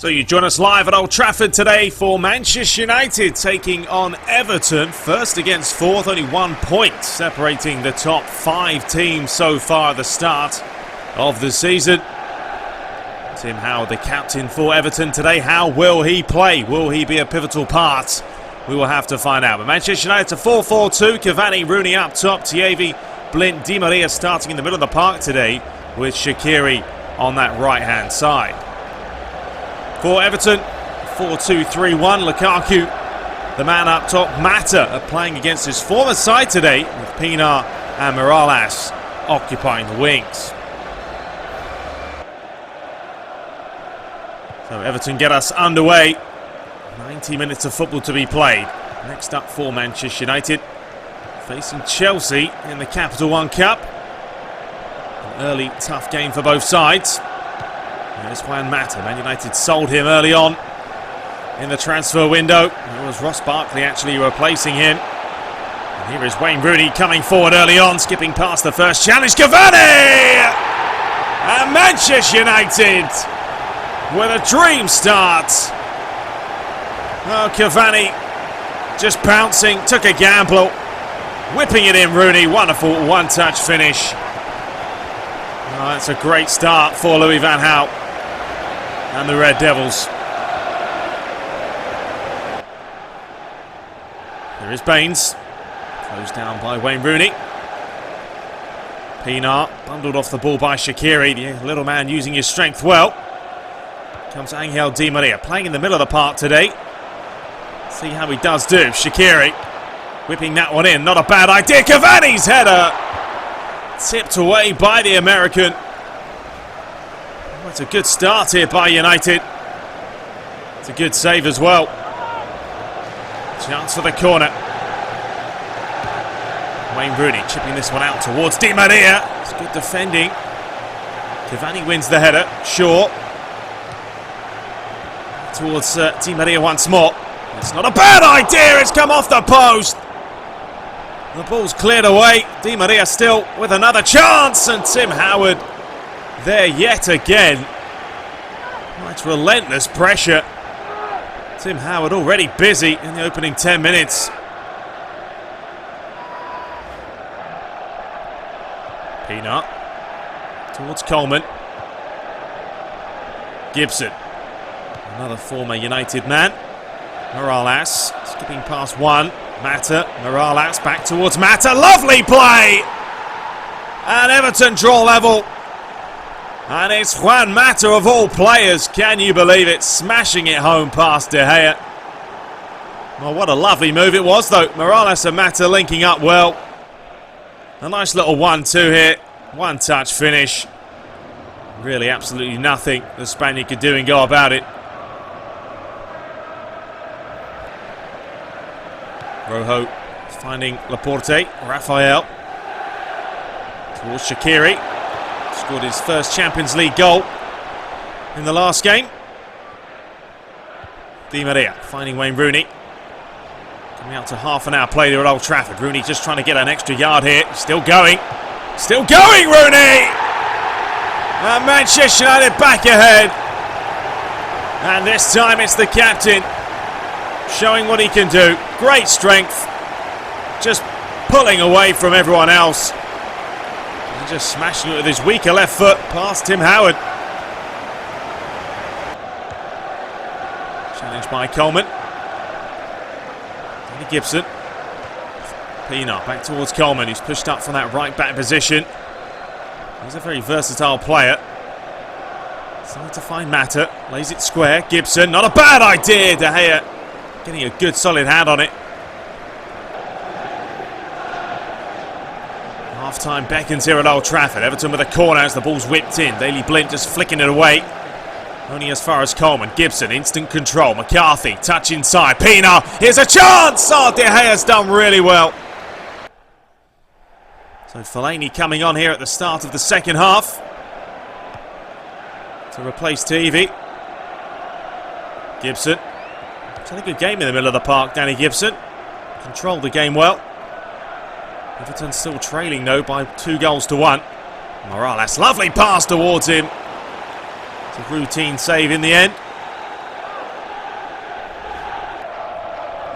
So you join us live at Old Trafford today for Manchester United taking on Everton. First against fourth, only 1 point separating the top 5 teams so far at the start of the season. Tim Howard, the captain for Everton today. How will he play? Will he be a pivotal part? We will have to find out. But Manchester United to 4-4-2. Cavani, Rooney up top. Thierry, Blind, Di Maria starting in the middle of the park today with Shaqiri on that right-hand side. For Everton, 4-2-3-1. Lukaku, the man up top. Mata playing against his former side today with Pienaar and Morales occupying the wings. So Everton get us underway. 90 minutes of football to be played. Next up for Manchester United, facing Chelsea in the Capital One Cup. An early tough game for both sides. There's Juan Mata. Man United sold him early on in the transfer window. It was Ross Barkley actually replacing him. And here is Wayne Rooney coming forward early on, skipping past the first challenge. Cavani! And Manchester United with a dream start. Oh, Cavani just pouncing, took a gamble, whipping it in. Rooney, wonderful one-touch finish. Oh, that's a great start for Louis van Gaal and the Red Devils. There is Baines, closed down by Wayne Rooney. Pienaar bundled off the ball by Shaqiri, the little man using his strength well. Comes Angel Di Maria, playing in the middle of the park today. See how he does do. Shaqiri whipping that one in, not a bad idea. Cavani's header tipped away by the American. Oh, it's a good start here by United. It's a good save as well. Chance for the corner. Wayne Rooney chipping this one out towards Di Maria. It's good defending. Cavani wins the header. Shaw towards Di Maria once more. It's not a bad idea. It's come off the post. The ball's cleared away. Di Maria still with another chance, and Tim Howard there yet again. Oh, it's relentless pressure. Tim Howard already busy in the opening 10 minutes. Pienaar towards Coleman. Gibson, another former United man. Morales skipping past one. Mata, Morales back towards Mata. Lovely play! And Everton draw level. And it's Juan Mata of all players. Can you believe it? Smashing it home past De Gea. Well, what a lovely move it was, though. Morales and Mata linking up well. A nice little 1-2 here. One touch finish. Really absolutely nothing the Spaniard could do and go about it. Rojo finding Laporte. Rafael towards Shaqiri. Scored his first Champions League goal in the last game. Di Maria finding Wayne Rooney. Coming out to half an hour play there at Old Trafford. Rooney just trying to get an extra yard here. Still going. Still going, Rooney! And Manchester United back ahead. And this time it's the captain showing what he can do. Great strength. Just pulling away from everyone else. And just smashing it with his weaker left foot past Tim Howard. Challenged by Coleman. Danny Gibson. Pienaar back towards Coleman, who's pushed up from that right back position. He's a very versatile player. Trying to find Mata. Lays it square. Gibson, not a bad idea. De Gea getting a good solid hand on it. Half-time beckons here at Old Trafford. Everton with a corner as the ball's whipped in. Daley Blind just flicking it away. Only as far as Coleman. Gibson, instant control. McCarthy, touch inside. Pienaar, here's a chance! Oh, De Gea's done really well. So Fellaini coming on here at the start of the second half to replace TV. Gibson. He's had a good game in the middle of the park, Danny Gibson. Controlled the game well. Everton still trailing though by 2-1. Morales, lovely pass towards him. It's a routine save in the end.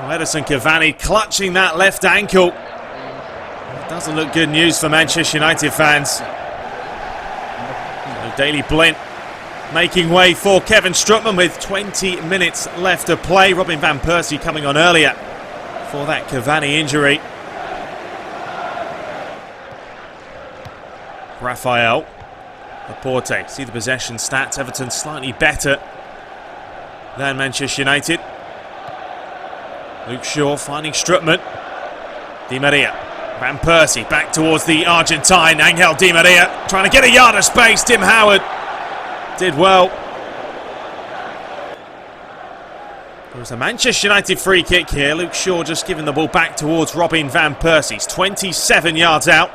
Oh, Edison Cavani clutching that left ankle. It doesn't look good news for Manchester United fans. So Daley Blind making way for Kevin Strootman with 20 minutes left to play. Robin van Persie coming on earlier for that Cavani injury. Rafael Laporte. See the possession stats. Everton slightly better than Manchester United. Luke Shaw finding Strootman. Di Maria. Van Persie back towards the Argentine. Angel Di Maria trying to get a yard of space. Tim Howard did well. There was a Manchester United free kick here. Luke Shaw just giving the ball back towards Robin van Persie. He's 27 yards out.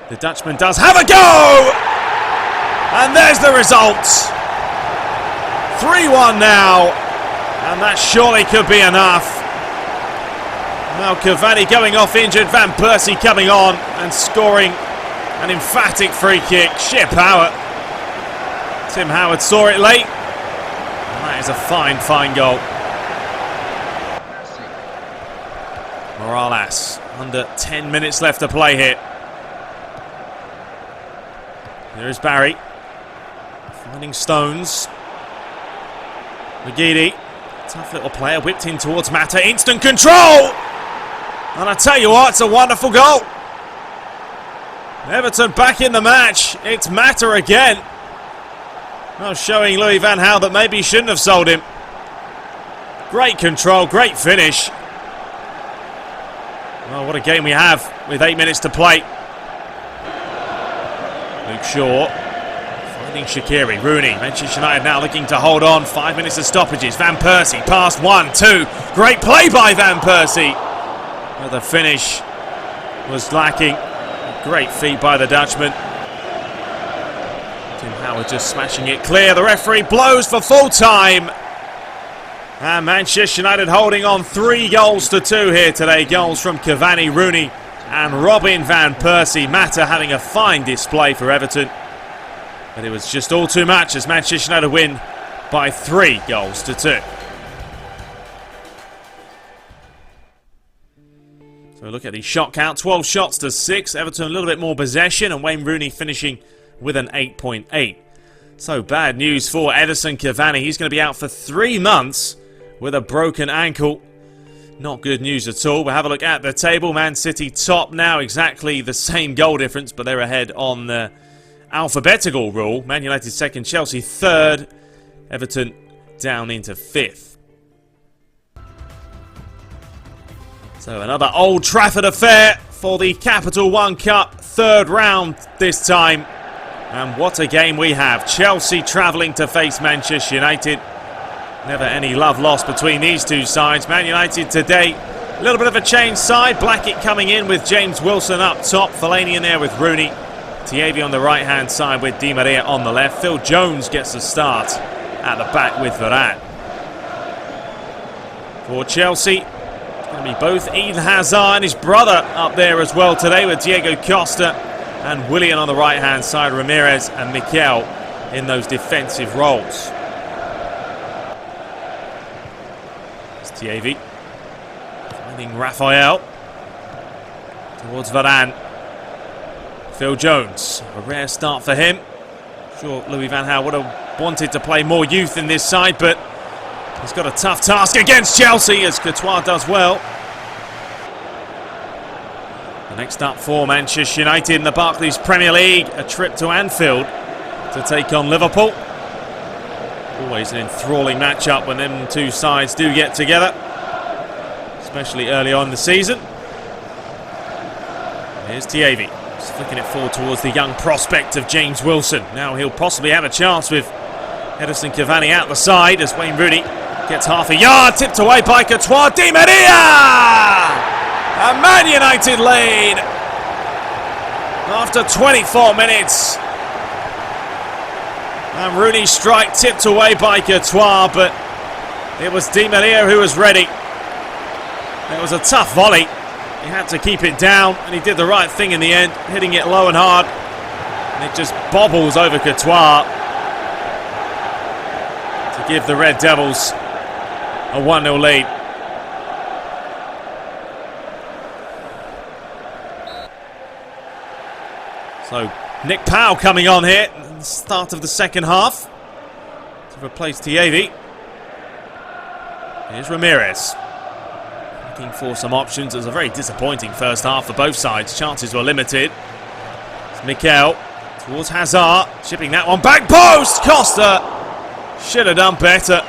The Dutchman does have a go! And there's the result. 3-1 now. And that surely could be enough. Now Cavani going off injured. Van Persie coming on and scoring an emphatic free kick. Sheer power. Tim Howard saw it late. And that is a fine, fine goal. Morales. Under 10 minutes left to play here. There's Barry. Finding Stones. McGeady. Tough little player. Whipped in towards Mata. Instant control! And I tell you what, it's a wonderful goal. Everton back in the match. It's Mata again. Well, showing Louis van Gaal that maybe he shouldn't have sold him. Great control, great finish. Oh, what a game we have with 8 minutes to play. Luke Shaw finding Shaqiri. Rooney. Manchester United now looking to hold on. 5 minutes of stoppages. Van Persie past 1-2. Great play by Van Persie. But the finish was lacking. Great feat by the Dutchman. Tim Howard just smashing it clear. The referee blows for full time. And Manchester United holding on 3-2 here today. Goals from Cavani, Rooney and Robin van Persie. Mata having a fine display for Everton. But it was just all too much as Manchester United win by 3-2. So look at the shot count. 12 shots to 6. Everton a little bit more possession. And Wayne Rooney finishing with an 8.8. So bad news for Edison Cavani. He's going to be out for 3 months with a broken ankle. Not good news at all. We'll have a look at the table. Man City top now. Exactly the same goal difference, but they're ahead on the alphabetical rule. Man United second, Chelsea third. Everton down into 5th. So another Old Trafford affair for the Capital One Cup. 3rd round this time. And what a game we have. Chelsea travelling to face Manchester United. Never any love lost between these two sides. Man United today, a little bit of a changed side. Blackett coming in with James Wilson up top. Fellaini in there with Rooney. TTB on the right-hand side with Di Maria on the left. Phil Jones gets the start at the back with Varane. For Chelsea, it's going to be both Eden Hazard and his brother up there as well today with Diego Costa and Willian on the right-hand side. Ramirez and Mikel in those defensive roles. TTB finding Rafael towards Varane. Phil Jones, a rare start for him. Sure, Louis van Gaal would have wanted to play more youth in this side, but he's got a tough task against Chelsea as Courtois does well. The next up for Manchester United in the Barclays Premier League, a trip to Anfield to take on Liverpool. Always an enthralling matchup when them two sides do get together, especially early on in the season. Here's TTB, flicking it forward towards the young prospect of James Wilson. Now he'll possibly have a chance with Edison Cavani out the side as Wayne Rooney gets half a yard, tipped away by Courtois. Di Maria! A Man United lead after 24 minutes. And Rooney's strike tipped away by Courtois, but it was Di Maria who was ready. It was a tough volley. He had to keep it down, and he did the right thing in the end, hitting it low and hard. And it just bobbles over Courtois to give the Red Devils a 1-0 lead. So Nick Powell coming on here at the start of the second half to replace TTB. Here's Ramirez. Looking for some options. It was a very disappointing first half for both sides. Chances were limited. It's Mikel towards Hazard. Chipping that one back post. Costa should have done better.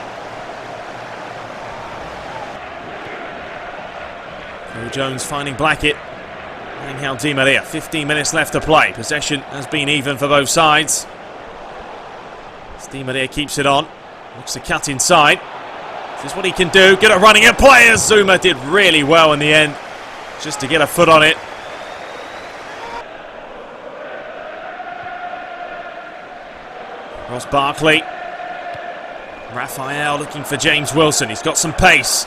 Phil Jones finding Blackett. Angel Di Maria. 15 minutes left to play. Possession has been even for both sides. Di Maria keeps it on. Looks to cut inside. This is what he can do. Good at running at players. Zuma did really well in the end, just to get a foot on it. Ross Barkley. Raphael looking for James Wilson. He's got some pace.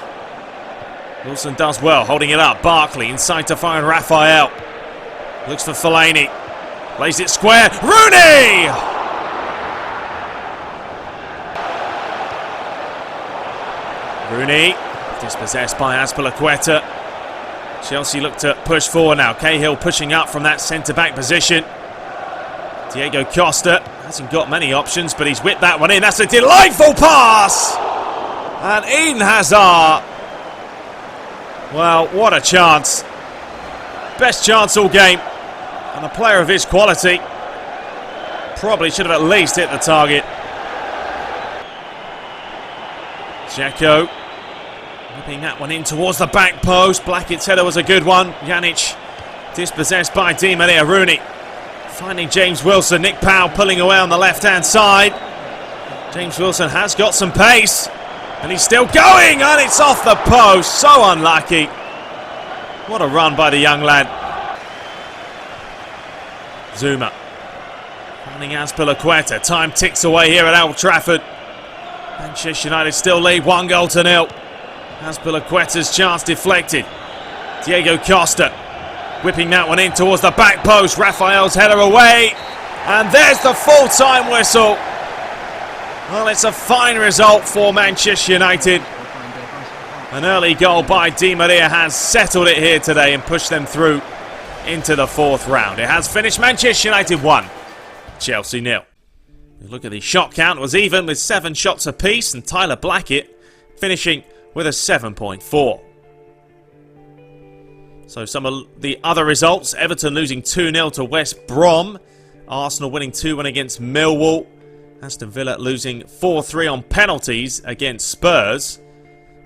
Wilson does well, holding it up. Barkley inside to find Raphael. Looks for Fellaini. Plays it square. Rooney! Rooney, dispossessed by Azpilicueta. Chelsea look to push forward now. Cahill pushing up from that centre-back position. Diego Costa hasn't got many options, but he's whipped that one in. That's a delightful pass! And Eden Hazard. Well, what a chance. Best chance all game. And a player of his quality probably should have at least hit the target. Dzeko whipping that one in towards the back post. Blackett's header was a good one. Pjanic dispossessed by Di Maria. Rooney finding James Wilson. Nick Powell pulling away on the left-hand side. James Wilson has got some pace. And he's still going. And it's off the post. So unlucky. What a run by the young lad. Zuma finding Azpilicueta. Time ticks away here at Old Trafford. Manchester United still lead 1-0. Azpilicueta's chance deflected. Diego Costa whipping that one in towards the back post. Raphael's header away. And there's the full-time whistle. Well, it's a fine result for Manchester United. An early goal by Di Maria has settled it here today and pushed them through into the fourth round. It has finished Manchester United 1, Chelsea 0. Look at the shot count. It was even with 7 shots apiece, and Tyler Blackett finishing with a 7.4. So some of the other results: Everton losing 2-0 to West Brom, Arsenal winning 2-1 against Millwall, Aston Villa losing 4-3 on penalties against Spurs,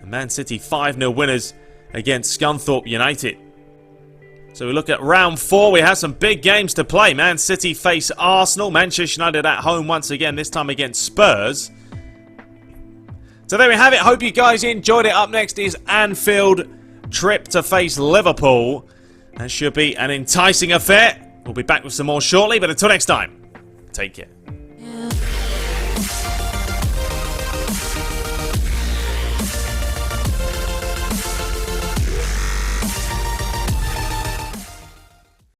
and Man City 5-0 winners against Scunthorpe United. So we look at round 4. We have some big games to play. Man City face Arsenal. Manchester United at home once again, this time against Spurs. So there we have it. Hope you guys enjoyed it. Up next is Anfield trip to face Liverpool. That should be an enticing affair. We'll be back with some more shortly, but until next time, take care.